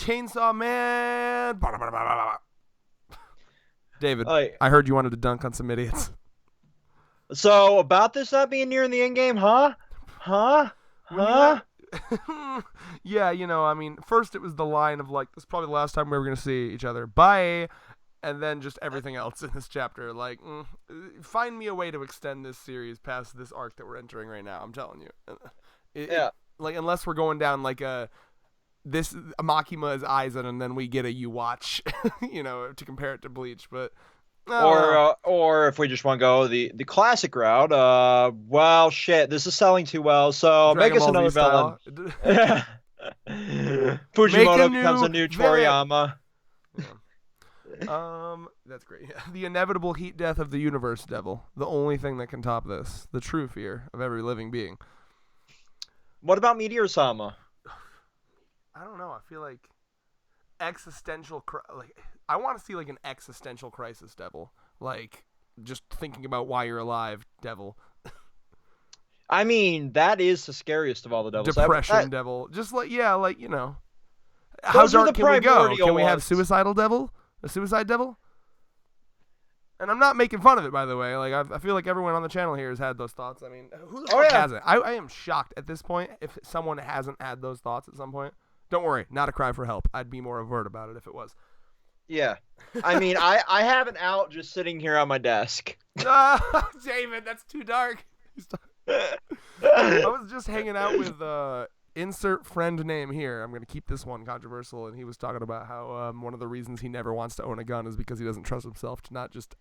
Chainsaw Man. David, Like, I heard you wanted to dunk on some idiots. so about this not being near in the end game, huh? Huh? When you Huh? have, yeah, I mean, first it was the line of like, this is probably the last time we were gonna see each other. Bye. And then just everything else in this chapter. Like, find me a way to extend this series past this arc that we're entering right now. I'm telling you, Yeah. like unless we're going down like this Makima's Aizen, and then we get a you watch, to compare it to Bleach. But I don't know. Or if we just want to go the classic route, well, shit, this is selling too well, so make Dragon us Ball Z another villain. style. Make a Fujimoto becomes a new new villain. Toriyama. That's great. The inevitable heat death of the universe, Devil. The only thing that can top this. The true fear of every living being. What about Meteor Sama? I don't know. I feel like existential. Like I want to see like an existential crisis, Devil. Like just thinking about why you're alive, Devil. I mean, that is the scariest of all the devils. Depression, Devil. Just like how Those are dark the can we go? primordial Can we have ones. suicidal Devil? A suicide Devil? And I'm not making fun of it, by the way. Like I feel like everyone on the channel here has had those thoughts. I mean, who the fuck Yeah. hasn't? I am shocked at this point if someone hasn't had those thoughts at some point. Don't worry, not a cry for help. I'd be more overt about it if it was. Yeah. I mean, I have an out just sitting here on my desk. David, that's too dark. I was just hanging out with insert friend name here. I'm gonna keep this one controversial, and he was talking about how one of the reasons he never wants to own a gun is because he doesn't trust himself to not just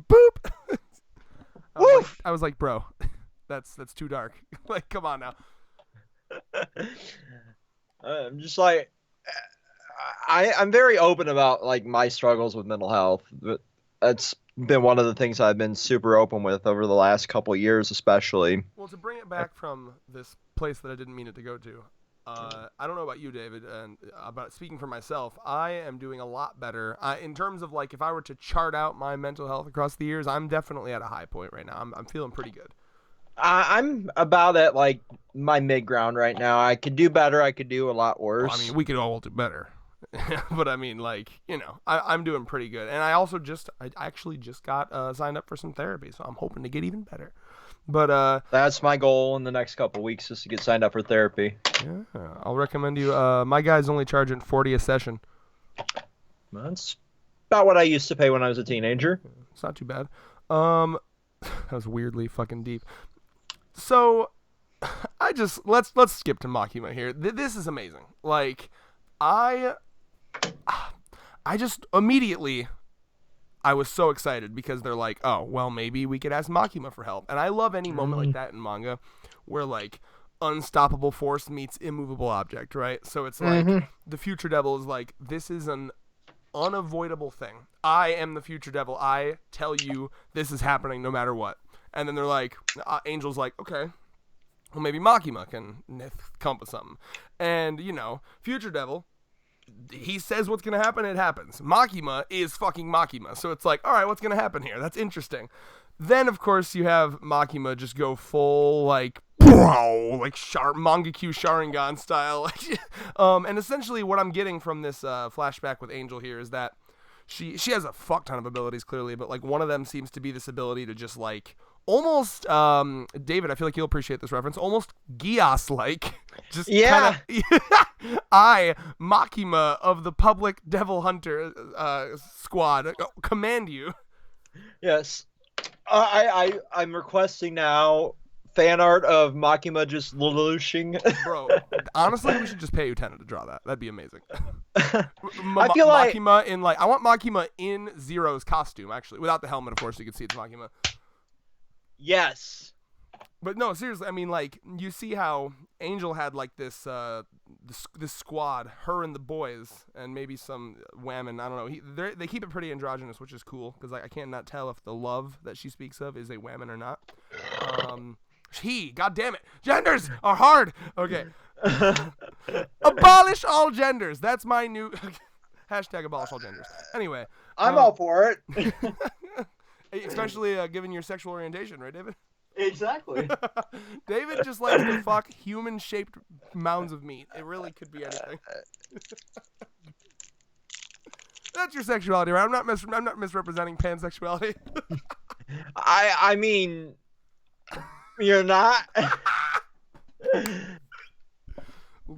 boop. I was like, bro, that's too dark. Like, come on now. I'm just like, I'm very open about like my struggles with mental health. But that's been one of the things I've been super open with over the last couple of years, especially. Well, to bring it back from this place that I didn't mean it to go to, I don't know about you, David, and about speaking for myself, I am doing a lot better in terms of like if I were to chart out my mental health across the years. I'm definitely at a high point right now. I'm feeling pretty good. I'm about at like my mid ground right now. I could do better. I could do a lot worse. Well, I mean, we could all do better. But I mean, like, I'm doing pretty good. And I also I actually just got signed up for some therapy, so I'm hoping to get even better. But that's my goal in the next couple weeks is to get signed up for therapy. yeah, I'll recommend you. My guy's only charging $40 a session. That's about what I used to pay when I was a teenager. It's not too bad. That was weirdly fucking deep. So, let's skip to Makima here. This is amazing. Like, I just immediately, I was so excited because they're like, oh, well, maybe we could ask Makima for help. And I love any moment like that in manga where, like, unstoppable force meets immovable object, right? So it's like, the future devil is like, this is an unavoidable thing. I am the future devil. I tell you this is happening no matter what. And then they're like, Angel's like, okay, well, maybe Makima can come up with something. And, future devil, he says what's going to happen, it happens. Makima is fucking Makima. So it's like, all right, what's going to happen here? That's interesting. Then, of course, you have Makima just go full, like Mangekyu Sharingan style. And essentially what I'm getting from this flashback with Angel here is that she has a fuck ton of abilities, clearly, but, like, one of them seems to be this ability to just, like, almost, David, I feel like you'll appreciate this reference, almost Gias-like. Just I, Makima of the Public Devil Hunter squad, command you. Yes. I'm requesting now fan art of Makima just lelouching. Bro, honestly, we should just pay Utena to draw that. That'd be amazing. I feel like Makima in, like, I want Makima in Zero's costume, actually. Without the helmet, of course, you can see it's Makima. yes. But no, seriously, I mean, like, you see how Angel had, like, this squad, her and the boys, and maybe some women, I don't know. They keep it pretty androgynous, which is cool, because, like, I can't not tell if the love that she speaks of is a woman or not. God damn it, genders are hard. Okay. Abolish all genders. That's my new hashtag abolish all genders. Anyway. I'm all for it. Especially given your sexual orientation, right, David? Exactly. David just likes to fuck human-shaped mounds of meat. It really could be anything. That's your sexuality, right? I'm not misrepresenting pansexuality. I mean, you're not.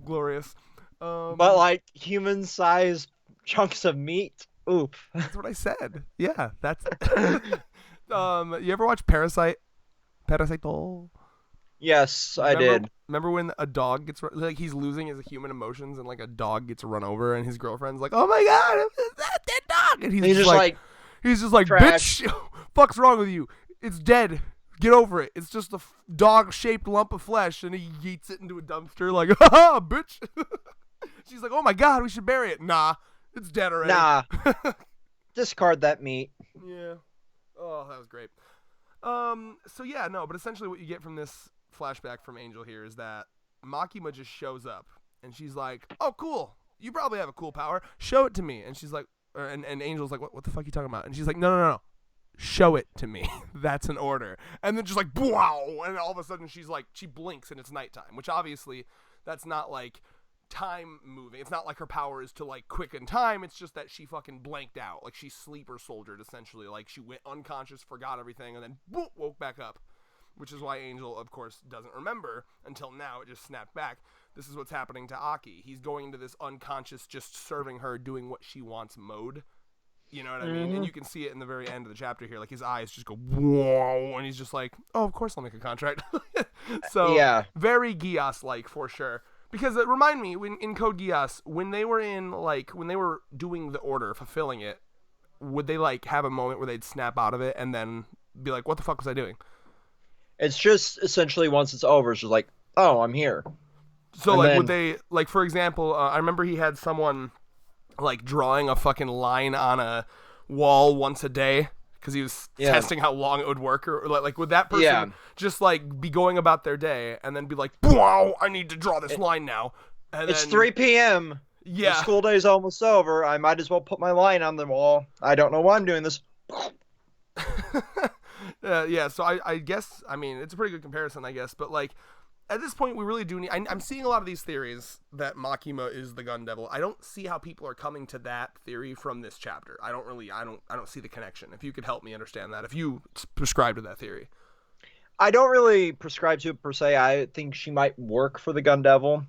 Glorious. But like human-sized chunks of meat. Oof. That's what I said. Yeah, that's. You ever watch Parasite? Parasite. Yes, I Remember, did. remember when a dog gets like he's losing his human emotions and like a dog gets run over and his girlfriend's like, "Oh my god, it's that dead dog," and And he's just like he's just like, trash. "Bitch, fuck's wrong with you? It's dead. Get over it. It's just a dog-shaped lump of flesh," and he yeets it into a dumpster like, "Ha bitch." She's like, "Oh my god, we should bury it." Nah, it's dead already. Nah, discard that meat. Yeah. Oh, that was great. So yeah, no, but essentially what you get from this flashback from Angel here is that Makima just shows up and she's like, "Oh, cool. You probably have a cool power. Show it to me." And she's like, and Angel's like, what the fuck are you talking about? And she's like, no. Show it to me. That's an order. And then just like, wow. And all of a sudden she blinks and it's nighttime, which obviously that's not like time moving. It's not like her power is to like quicken time. It's just that she fucking blanked out. Like she sleeper soldiered essentially. Like she went unconscious, forgot everything, and then boom, woke back up. Which is why Angel, of course, doesn't remember until now. It just snapped back. This is what's happening to Aki. He's going into this unconscious, just serving her, doing what she wants mode. You know what I mean? And you can see it in the very end of the chapter here. Like his eyes just go whoa, and he's just like, "Oh, of course I'll make a contract." So Yeah. very Geass-like for sure. Because remind me, in Code Geass, when they were doing the order, fulfilling it, would they like have a moment where they'd snap out of it and then be like, "What the fuck was I doing?" It's just essentially once it's over, it's just like, oh, I'm here. So And like, then- would they like, for example, I remember he had someone like drawing a fucking line on a wall once a day because he was testing how long it would work, or like would that person just like be going about their day and then be like, "Wow, I need to draw this line now." And it's then, 3 p.m. Yeah. The school day's almost over. I might as well put my line on the wall. I don't know why I'm doing this. Yeah, so I guess, I mean, it's a pretty good comparison, I guess, but like at this point we really do need, I'm seeing a lot of these theories that Makima is the Gun Devil. I don't see how people are coming to that theory from this chapter. I don't see the connection. If you could help me understand that, if you prescribe to that theory. I don't really prescribe to it per se. I think she might work for the Gun Devil.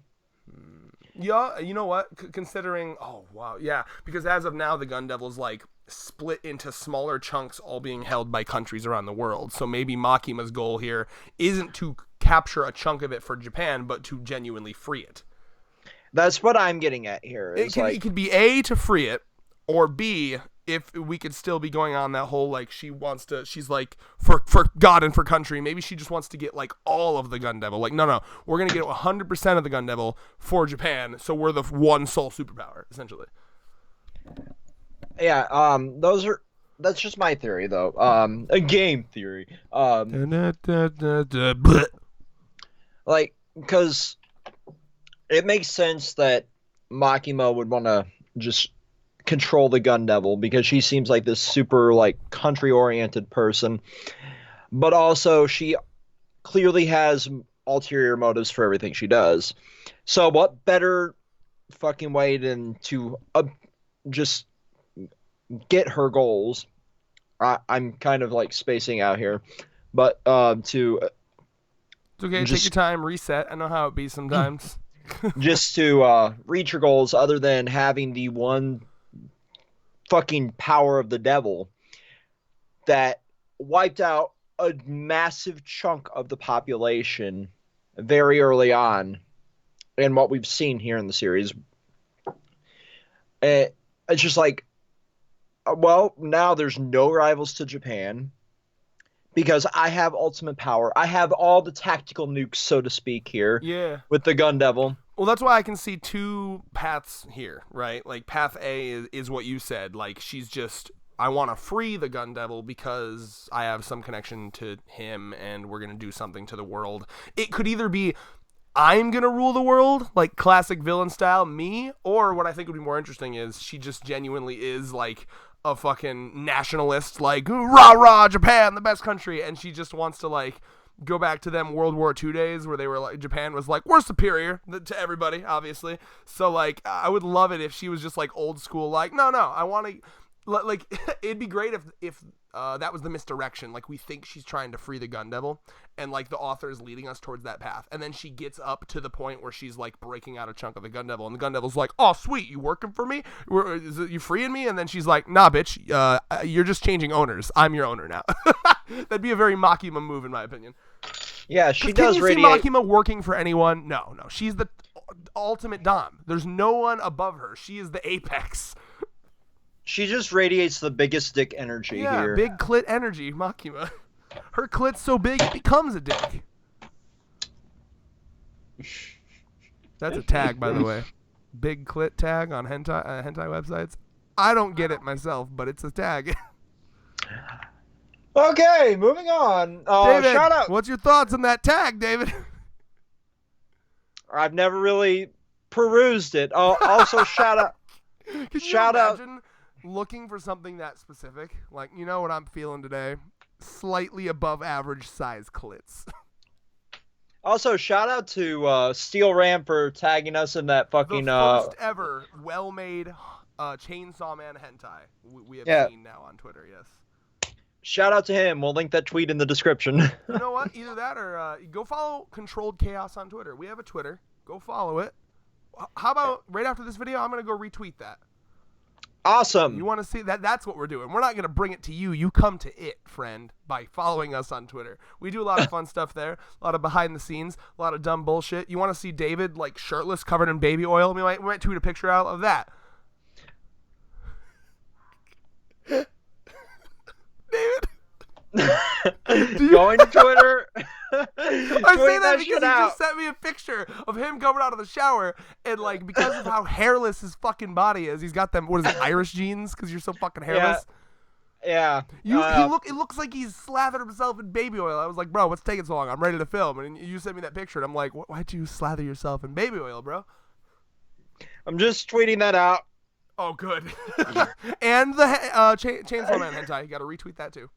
Yeah, you know what? Considering, oh wow, yeah, because as of now, the Gun Devil's like split into smaller chunks, all being held by countries around the world. So maybe Makima's goal here isn't to capture a chunk of it for Japan, but to genuinely free it. That's what I'm getting at here. It could be A, to free it, or B, if we could still be going on that whole like she's like for God and for country, maybe she just wants to get like all of the Gun Devil. Like no, we're gonna get 100% of the Gun Devil for Japan, so we're the one sole superpower essentially. Yeah, that's just my theory though. A game theory. Like, because it makes sense that Makima would want to just control the Gun Devil because she seems like this super like country-oriented person, but also she clearly has ulterior motives for everything she does. So what better fucking way than to just get her goals? I'm kind of like spacing out here, but to It's okay, take your time, reset. I know how it be sometimes. just to reach your goals other than having the one fucking power of the devil that wiped out a massive chunk of the population very early on in what we've seen here in the series. It's just like, well, now there's no rivals to Japan because I have ultimate power. I have all the tactical nukes, so to speak, here. Yeah. With the Gun Devil. Well, that's why I can see two paths here, right? Like, path A is what you said. Like, she's just, I want to free the Gun Devil because I have some connection to him and we're going to do something to the world. It could either be, I'm going to rule the world, like classic villain style, me, or what I think would be more interesting is she just genuinely is, like, a fucking nationalist, like, rah, rah, Japan, the best country, and she just wants to, like, go back to them World War II days where they were like, Japan was like, we're superior to everybody, obviously. So like, I would love it if she was just like old school, like, no, I want to, like, it'd be great if that was the misdirection. Like, we think she's trying to free the Gun Devil, and like the author is leading us towards that path, and then she gets up to the point where she's like breaking out a chunk of the Gun Devil, and the Gun Devil's like, oh sweet, you working for me? You freeing me? And then she's like, nah bitch, you're just changing owners, I'm your owner now. That'd be a very Makima move in my opinion. Yeah, she does radiate. Can you see Makima working for anyone? No, she's the ultimate dom. There's no one above her. She is the apex. She just radiates the biggest dick energy here. Big clit energy, Makima. Her clit's so big it becomes a dick. That's a tag, by the way. Big clit tag on hentai websites. I don't get it myself, but it's a tag. Okay, moving on. David, shout out. What's your thoughts on that tag, David? I've never really perused it. Also, shout out. Can you imagine looking for something that specific? Like, you know what I'm feeling today? Slightly above average size clits. Also, shout out to Steel Ram for tagging us in that fucking the first ever well-made Chainsaw Man hentai we have seen now on Twitter. Yes. Shout out to him. We'll link that tweet in the description. You know what? Either that or go follow Controlled Chaos on Twitter. We have a Twitter. Go follow it. How about right after this video, I'm gonna go retweet that. Awesome. You want to see that? That's what we're doing. We're not going to bring it to you. You come to it, friend, by following us on Twitter. We do a lot of fun stuff there, a lot of behind the scenes, a lot of dumb bullshit. You want to see David, like, shirtless, covered in baby oil? We might tweet a picture out of that. David? Going to Twitter. I say that because he just sent me a picture of him coming out of the shower, and like because of how hairless his fucking body is, he's got them. What is it, Irish genes? Because you're so fucking hairless. Yeah. It looks like he's slathered himself in baby oil. I was like, bro, what's taking so long? I'm ready to film, and you sent me that picture, and I'm like, why'd you slather yourself in baby oil, bro? I'm just tweeting that out. Oh, good. And the Chainsaw Man hentai. You got to retweet that too.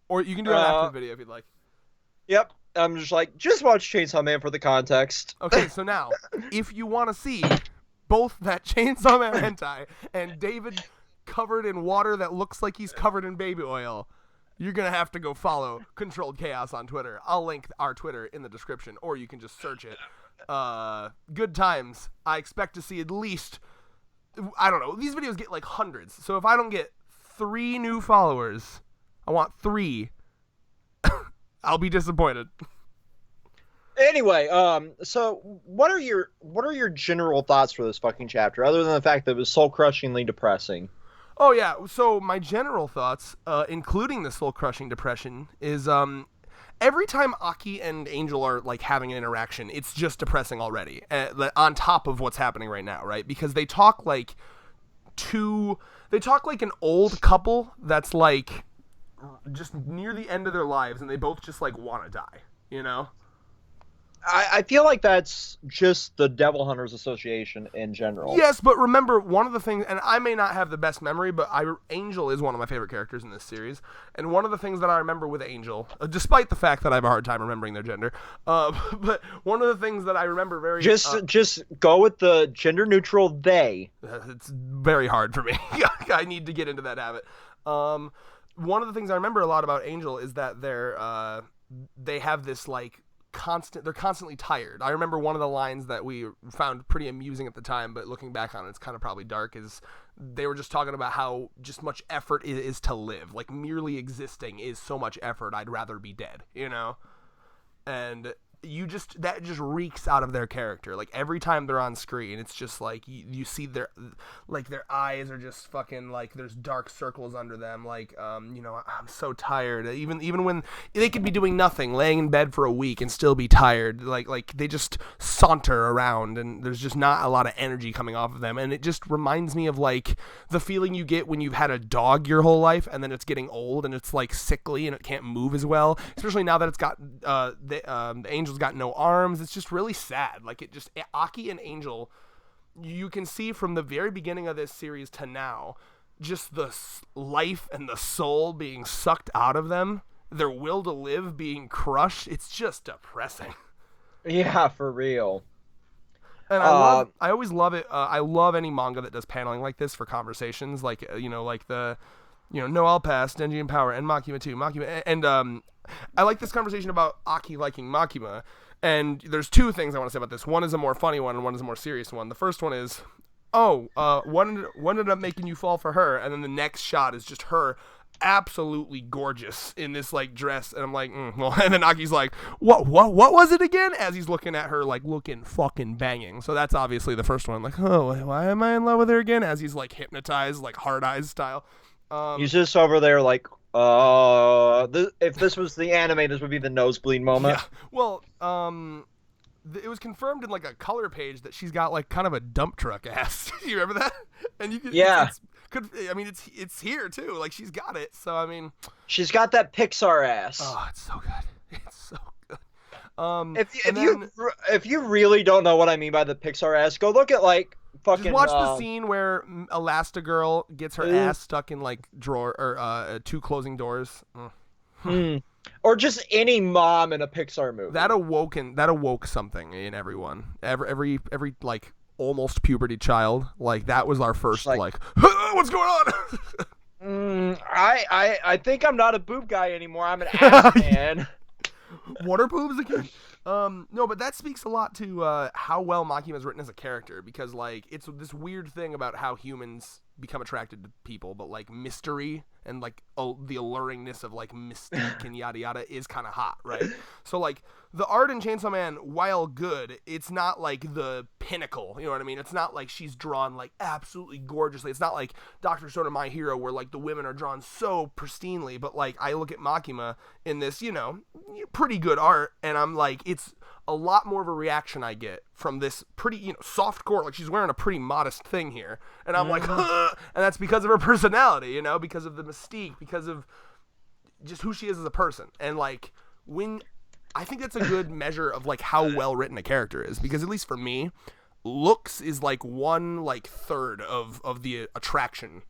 Or you can do it after the video if you'd like. Yep. I'm just like, just watch Chainsaw Man for the context. Okay, so now, if you want to see both that Chainsaw Man hentai and David covered in water that looks like he's covered in baby oil, you're going to have to go follow Controlled Chaos on Twitter. I'll link our Twitter in the description, or you can just search it. Good times. I expect to see at least, I don't know, these videos get like hundreds. So if I don't get 3 new followers, I want 3. I'll be disappointed. Anyway, so what are your general thoughts for this fucking chapter, other than the fact that it was soul-crushingly depressing? Oh yeah, so my general thoughts, including the soul-crushing depression, is every time Aki and Angel are like having an interaction, it's just depressing already. On top of what's happening right now, right? Because they talk like an old couple that's like just near the end of their lives, and they both just like want to die, you know? I feel like that's just the Devil Hunters Association in general. Yes, but remember, one of the things, and I may not have the best memory, but Angel is one of my favorite characters in this series, and one of the things that I remember with Angel, despite the fact that I have a hard time remembering their gender, but one of the things that I remember very... Just go with the gender-neutral they. It's very hard for me. I need to get into that habit. One of the things I remember a lot about Angel is that they have this, like, they're constantly tired. I remember one of the lines that we found pretty amusing at the time, but looking back on it, it's kind of probably dark, is they were just talking about how just much effort it is to live. Like, merely existing is so much effort, I'd rather be dead, you know? And that just reeks out of their character. Like, every time they're on screen, it's just like you see their eyes are just fucking like there's dark circles under them. Like, I'm so tired. Even when they could be doing nothing, laying in bed for a week and still be tired. Like they just saunter around, and there's just not a lot of energy coming off of them. And it just reminds me of like the feeling you get when you've had a dog your whole life, and then it's getting old and it's like sickly and it can't move as well. Especially now that it's got the Angel's got no arms. It's just really sad. Like, Aki and Angel, you can see from the very beginning of this series to now, just the life and the soul being sucked out of them their will to live being crushed. It's just depressing. Yeah, for real. And Uh, I always love it. I love any manga that does paneling like this for conversations, like like the, no, I'll pass, Denji in power, and Makima too, Makima, and I like this conversation about Aki liking Makima, and there's two things I want to say about this. One is a more funny one, and one is a more serious one. The first one is, what ended up making you fall for her, and then the next shot is just her absolutely gorgeous in this like dress, and I'm like, well, and then Aki's like, what was it again, as he's looking at her like looking fucking banging. So that's obviously the first one, like, oh, why am I in love with her again, as he's like hypnotized, like hard eyes style. he's just over there like, if this was the anime, this would be the nosebleed moment. Yeah, well, it was confirmed in like a color page that she's got like kind of a dump truck ass. You remember that? And you can, Yeah, it's here too. Like she's got it. So I mean, she's got that Pixar ass. oh, it's so good. It's so good. If you really don't know what I mean by the Pixar ass, go look at like fucking. Just watch the scene where Elastigirl gets her ass stuck in like drawer or two closing doors. Or just any mom in a Pixar movie. That awoke something in everyone. Every like almost puberty child. Like that was our first like what's going on? I think I'm not a boob guy anymore. I'm an ass man. Water boobs again? No, but that speaks a lot to how well Makima's written as a character, because like it's this weird thing about how humans become attracted to people, but like mystery and like the alluringness of like mystique and yada yada is kind of hot, right? So like the art in Chainsaw Man, while good, it's not like the pinnacle, you know what I mean? It's not like she's drawn like absolutely gorgeously. It's not like Dr. Stone and My Hero where like the women are drawn so pristinely, but like I look at Makima in this, pretty good art, and I'm like, it's a lot more of a reaction I get from this pretty, soft core. Like she's wearing a pretty modest thing here, and I'm like, and that's because of her personality, because of the mystique, because of just who she is as a person. And like I think that's a good measure of like how well written a character is, because at least for me, looks is like one like third of the attraction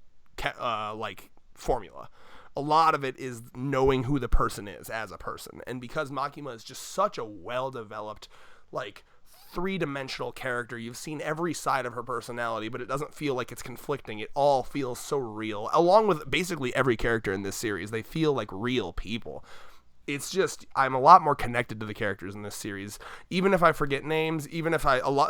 like formula. A lot of it is knowing who the person is as a person. And because Makima is just such a well-developed, like, three-dimensional character, you've seen every side of her personality, but it doesn't feel like it's conflicting. It all feels so real. Along with basically every character in this series, they feel like real people. It's just, I'm a lot more connected to the characters in this series. Even if I forget names,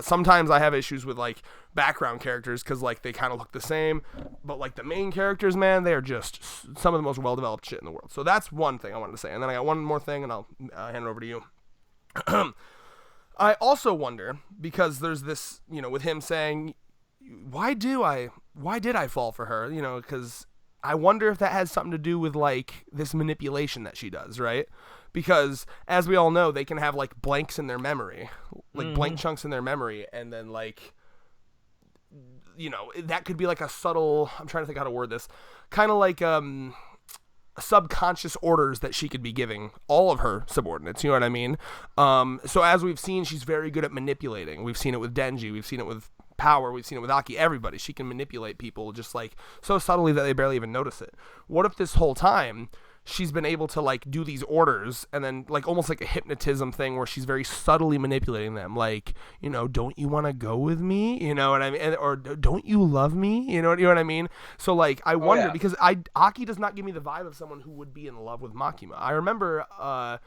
sometimes I have issues with like background characters because like they kind of look the same, but like the main characters, man, they are just some of the most well-developed shit in the world. So that's one thing I wanted to say. And then I got one more thing, and I'll hand it over to you. I also wonder, because there's this, with him saying, why did I fall for her? Because I wonder if that has something to do with like this manipulation that she does, right? Because as we all know, they can have like blanks in their memory, like blank chunks in their memory, and then like, that could be like a subtle, I'm trying to think how to word this, kind of like subconscious orders that she could be giving all of her subordinates, you know what I mean? So as we've seen, she's very good at manipulating. We've seen it with Denji, we've seen it with Power, we've seen it with Aki, everybody. She can manipulate people just like so subtly that they barely even notice it. What if this whole time she's been able to like do these orders, and then like almost like a hypnotism thing where she's very subtly manipulating them, like, don't you want to go with me, you know what I mean, or don't you love me, you know what I mean? So like I wonder, because Aki does not give me the vibe of someone who would be in love with Makima. I remember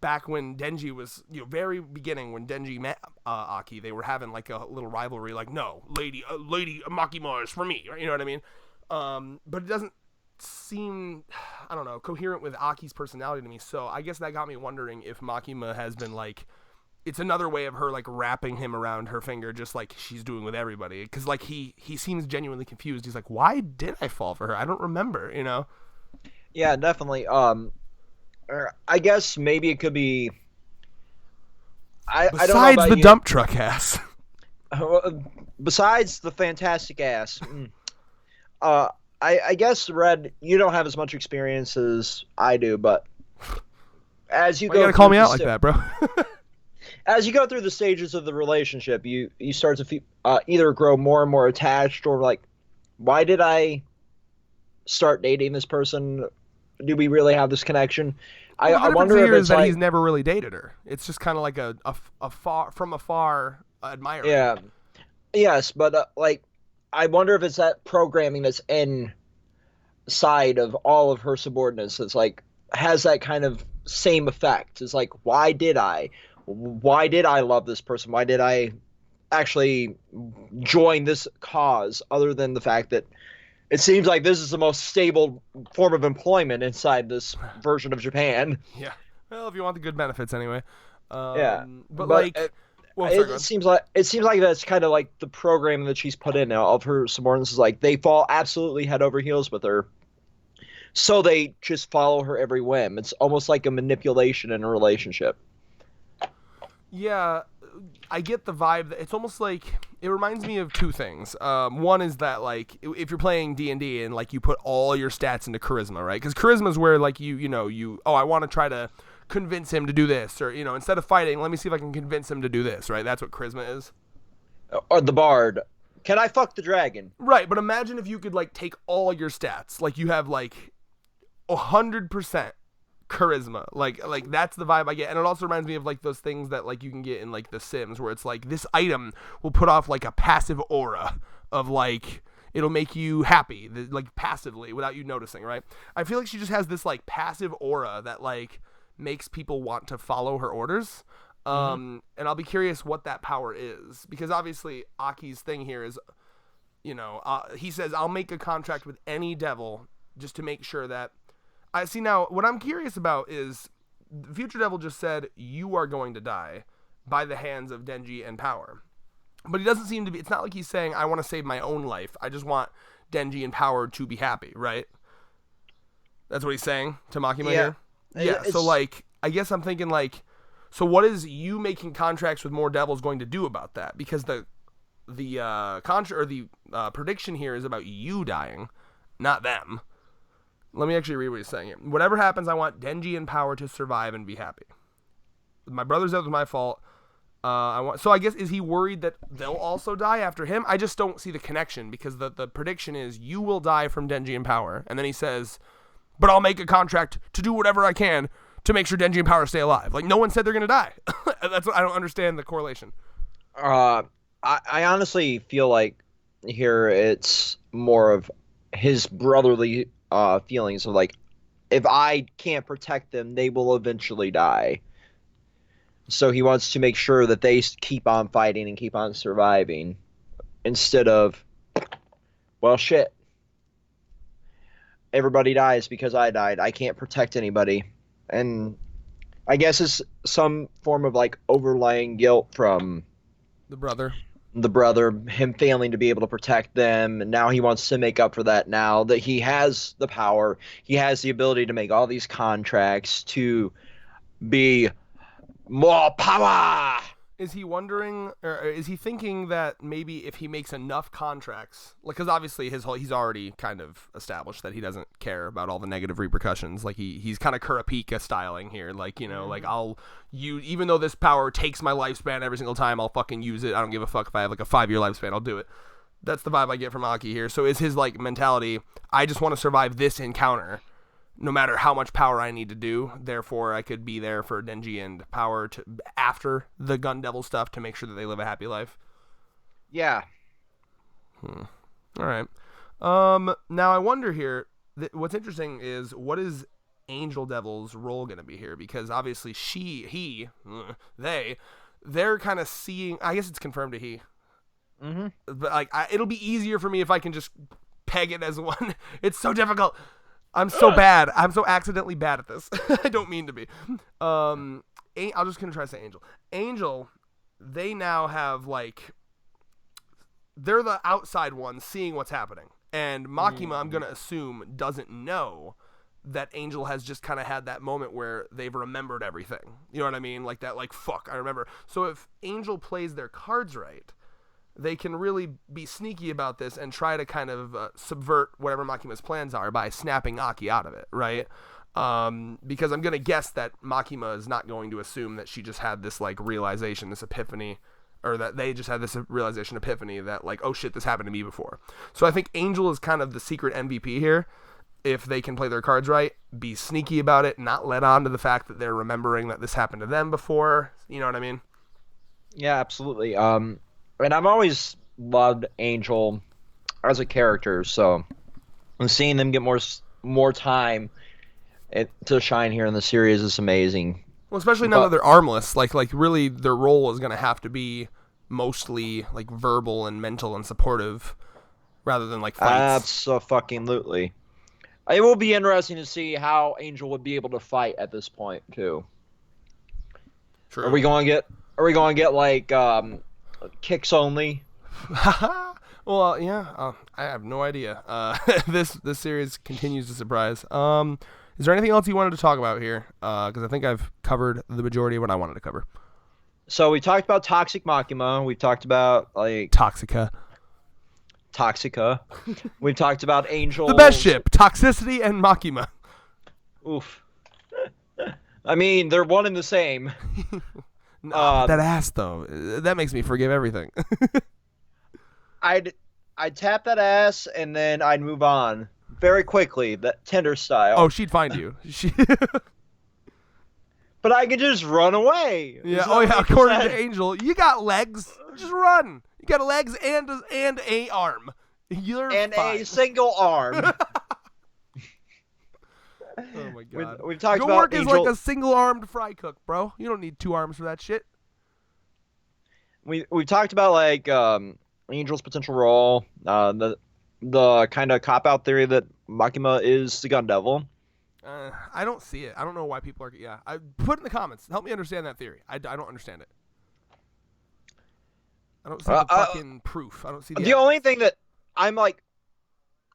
back when Denji was, very beginning, when Denji met Aki, they were having like a little rivalry, like, no, lady Makima is for me, right? You know what I mean? But it doesn't seem, I don't know, coherent with Aki's personality to me. So I guess that got me wondering if Makima has been like, it's another way of her like wrapping him around her finger, just like she's doing with everybody. Because like he seems genuinely confused. He's like, why did I fall for her? I don't remember, Yeah, definitely. I guess maybe it could be. I don't know besides about the you. dump truck ass. Besides the fantastic ass. I guess, Red, you don't have as much experience as I do, but as you Why you gotta call me out like that, bro? As you go through the stages of the relationship, you start to either grow more and more attached, or like, why did I start dating this person? do we really have this connection? Well, the I difference wonder if here is it's that he's like, never really dated her. It's just kind of like a far from afar admiring. yeah, yes, but like, I wonder if it's that programming that's inside of all of her subordinates that's like has that kind of same effect. It's like, why did I love this person? Why did I actually join this cause? Other than the fact that it seems like this is the most stable form of employment inside this version of Japan. Yeah. Well, if you want the good benefits anyway. Yeah, But but like, well, sorry, go it ahead. seems like that's kind of like the program that she's put in now of her subordinates is like they fall absolutely head over heels with her, so they just follow her every whim. It's almost like a manipulation in a relationship. Yeah, I get the vibe. It's almost like it reminds me of two things. One is that like if you're playing D&D and like you put all your stats into charisma, right? Because charisma is where like you I want to try to convince him to do this, or instead of fighting, let me see if I can convince him to do this, right? That's what charisma is. Or the bard, can I fuck the dragon? Right, but imagine if you could like take all your stats, like you have like 100% charisma, like that's the vibe I get. And it also reminds me of like those things that like you can get in like the Sims, where it's like this item will put off like a passive aura of like it'll make you happy, like passively without you noticing, right? I feel like she just has this like passive aura that like makes people want to follow her orders. Hmm. And I'll be curious what that power is, because obviously Aki's thing here is, he says, I'll make a contract with any devil just to make sure that I see. Now, what I'm curious about is the Future Devil just said, you are going to die by the hands of Denji and Power. But he doesn't seem to be, it's not like he's saying, I want to save my own life. I just want Denji and Power to be happy, right? That's what he's saying to Makima Yeah, here? Yeah, so it's like, I guess I'm thinking like, so what is you making contracts with more devils going to do about that? Because the prediction here is about you dying, not them. Let me actually read what he's saying here. Whatever happens, I want Denji and Power to survive and be happy. My brother's death was my fault. So I guess, is he worried that they'll also die after him? I just don't see the connection, because the prediction is you will die from Denji and Power, and then he says, but I'll make a contract to do whatever I can to make sure Denji and Power stay alive. Like, no one said they're gonna die. That's what I don't understand the correlation. uh I honestly feel like here it's more of his brotherly feelings of like, if I can't protect them, they will eventually die. So he wants to make sure that they keep on fighting and keep on surviving instead of, well, shit, everybody dies because I died. I can't protect anybody. And I guess it's some form of like overlying guilt from The brother. the brother, him failing to be able to protect them. And now he wants to make up for that now that he has the power. He has the ability to make all these contracts to be more power. Is he wondering, or is he thinking that maybe if he makes enough contracts, like, because obviously he's already kind of established that he doesn't care about all the negative repercussions. Like he's kind of Kurapika styling here, like like even though this power takes my lifespan every single time, I'll fucking use it. I don't give a fuck if I have like a 5-year lifespan, I'll do it. That's the vibe I get from Aki here. So is his like mentality, I just want to survive this encounter, no matter how much power I need to do. Therefore, I could be there for Denji and Power to after the Gun Devil stuff to make sure that they live a happy life. Yeah. All right. Now I wonder here. What's interesting is what is Angel Devil's role going to be here? Because obviously they're kind of seeing. I guess it's confirmed to he. Hmm. But like, it'll be easier for me if I can just peg it as one. It's so difficult. I'm so bad. I'm so accidentally bad at this. I don't mean to be. I'll just gonna try to say Angel. Angel, they now have like they're the outside ones seeing what's happening, and Makima, I'm gonna assume, doesn't know that Angel has just kind of had that moment where they've remembered everything. You know what I mean? Like that. Like fuck, I remember. So if Angel plays their cards right, they can really be sneaky about this and try to kind of subvert whatever Makima's plans are by snapping Aki out of it, right? Because I'm going to guess that Makima is not going to assume that she just had this, like, realization, this epiphany, or that they just had this realization epiphany that, like, oh shit, this happened to me before. So I think Angel is kind of the secret MVP here, if they can play their cards right. be sneaky about it, not let on to the fact that they're remembering that this happened to them before. You know what I mean? Yeah, absolutely. And I've always loved Angel as a character, so seeing them get more time to shine here in the series is amazing. Well, especially now that they're armless, like really their role is going to have to be mostly like verbal and mental and supportive rather than like fights. Absolutely. It will be interesting to see how Angel would be able to fight at this point too. True. Are we going to get like kicks only? Well, yeah, I have no idea. This series continues to surprise. Is there anything else you wanted to talk about here? Because I think I've covered the majority of what I wanted to cover. So we talked about Toxic Makima. We've talked about like Toxica. We've talked about Angel. The best ship, Toxicity and Makima. Oof. I mean, they're one and the same. That ass though, that makes me forgive everything. I'd tap that ass and then I'd move on very quickly, that Tinder style. Oh, she'd find you. But I could just run away. Yeah. Oh yeah. According to Angel, you got legs. Just run. You got legs and a arm. You're and fine. A single arm. Oh my god. We've talked Your about work Angel. is like a single-armed fry cook, bro. You don't need 2 arms for that shit. We've talked about like Angel's potential role, the kind of cop-out theory that Makima is the gun devil. I don't see it. I don't know why people are. Yeah, I put in the comments. Help me understand that theory. I don't understand it. I don't see the fucking proof. I don't see the only thing that I'm like,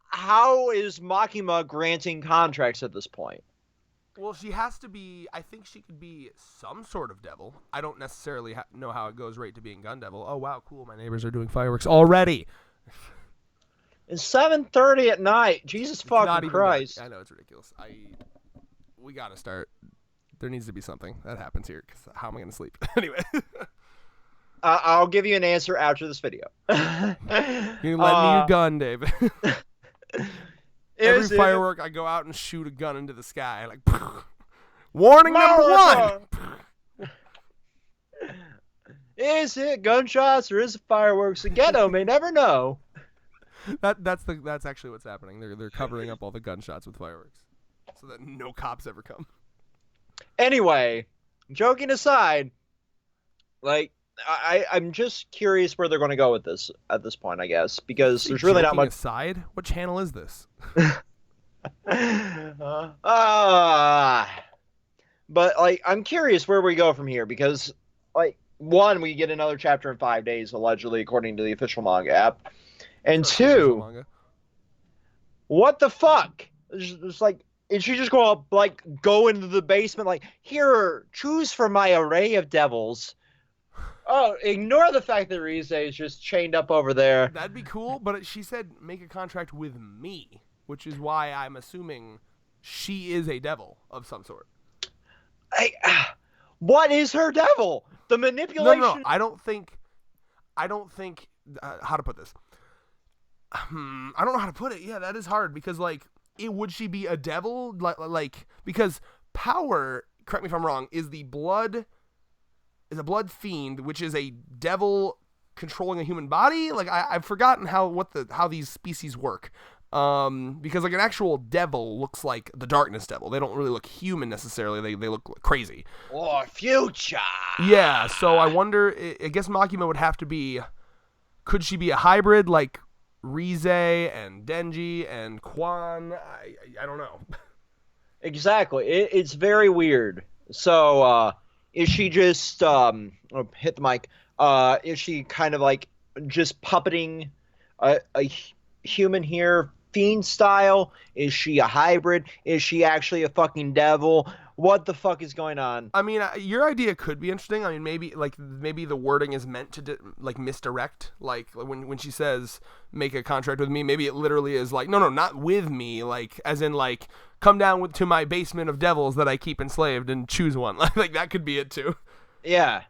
how is Makima granting contracts at this point? Well, she has to be. I think she could be some sort of devil. I don't necessarily know how it goes right to being gun devil. Oh wow, cool. My neighbors are doing fireworks already. It's 7:30 at night. Jesus fucking Christ! I know it's ridiculous. We gotta start. There needs to be something that happens here. Cause how am I gonna sleep anyway? I'll give you an answer after this video. You lend me your gun, David. Every firework, I go out and shoot a gun into the sky. Like, warning number 1. Is it gunshots or is it fireworks? The ghetto may never know. That's actually what's happening. They're covering up all the gunshots with fireworks, so that no cops ever come. Anyway, joking aside, like I'm just curious where they're going to go with this at this point, I guess, because there's really not much. Aside, what channel is this? But like, I'm curious where we go from here because, like, one, we get another chapter in 5 days, allegedly, according to the official manga app, and two, what the fuck? It's like, is she just going to like go into the basement, like, here, choose from my array of devils? Oh, ignore the fact that Rize is just chained up over there. That'd be cool, but she said make a contract with me, which is why I'm assuming she is a devil of some sort. What is her devil? The manipulation? No. I don't think. How to put this? I don't know how to put it. Yeah, that is hard because like, would she be a devil? Like because power. Correct me if I'm wrong. Is a blood fiend, which is a devil controlling a human body. Like I've forgotten how these species work. Because like an actual devil looks like the darkness devil. They don't really look human necessarily. They look crazy. Or future. Yeah. So I wonder. I guess Makima would have to be. Could she be a hybrid like Rize and Denji and Quan? I don't know. Exactly. It's very weird. So. Is she just hit the mic? Is she kind of like just puppeting a human here, fiend style? Is she a hybrid? Is she actually a fucking devil? What the fuck is going on? I mean, your idea could be interesting. I mean, maybe the wording is meant to misdirect. Like when she says make a contract with me, maybe it literally is like no, not with me. Like as in like come down to my basement of devils that I keep enslaved and choose one. Like that could be it too. Yeah.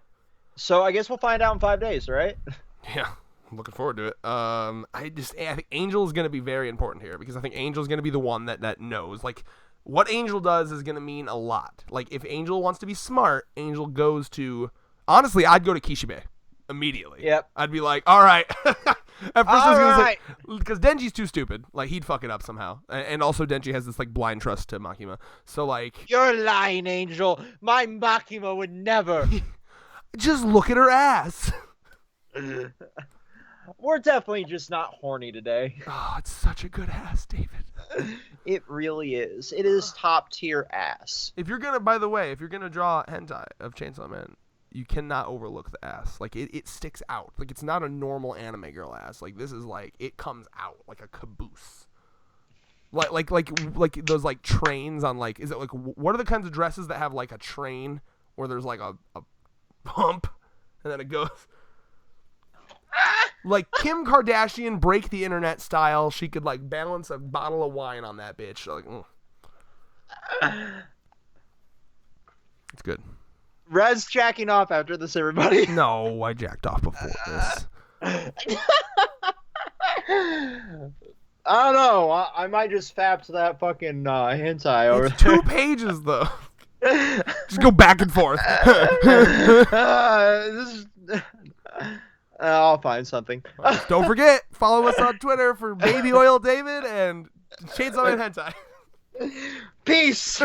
So I guess we'll find out in 5 days, right? Yeah. I'm looking forward to it. I think Angel is going to be very important here because I think Angel is going to be the one that knows. Like What Angel does is going to mean a lot. Like, if Angel wants to be smart, Angel goes to... Honestly, I'd go to Kishibe immediately. Yep. I'd be like, all right. At first, I was All gonna right. say, because Denji's too stupid. Like, he'd fuck it up somehow. And also, Denji has this, like, blind trust to Makima. So, like... You're lying, Angel. My Makima would never. Just look at her ass. We're definitely just not horny today. Oh, it's such a good ass, David. It really is. It is top tier ass. If you're gonna, by the way, if you're gonna draw hentai of Chainsaw Man, you cannot overlook the ass. Like, it sticks out. Like, it's not a normal anime girl ass. Like, this is like, it comes out like a caboose. Like those like trains on like, is it like, what are the kinds of dresses that have like a train where there's like a pump and then it goes. Like Kim Kardashian break the internet style, she could like balance a bottle of wine on that bitch. Like, it's good. Rez jacking off after this, everybody. No, I jacked off before this. I don't know. I might just fap to that fucking hentai over It's 2 pages though. Just go back and forth. I'll find something. Don't forget, follow us on Twitter for Baby Oil David and Chainsaw Man Hentai. Peace.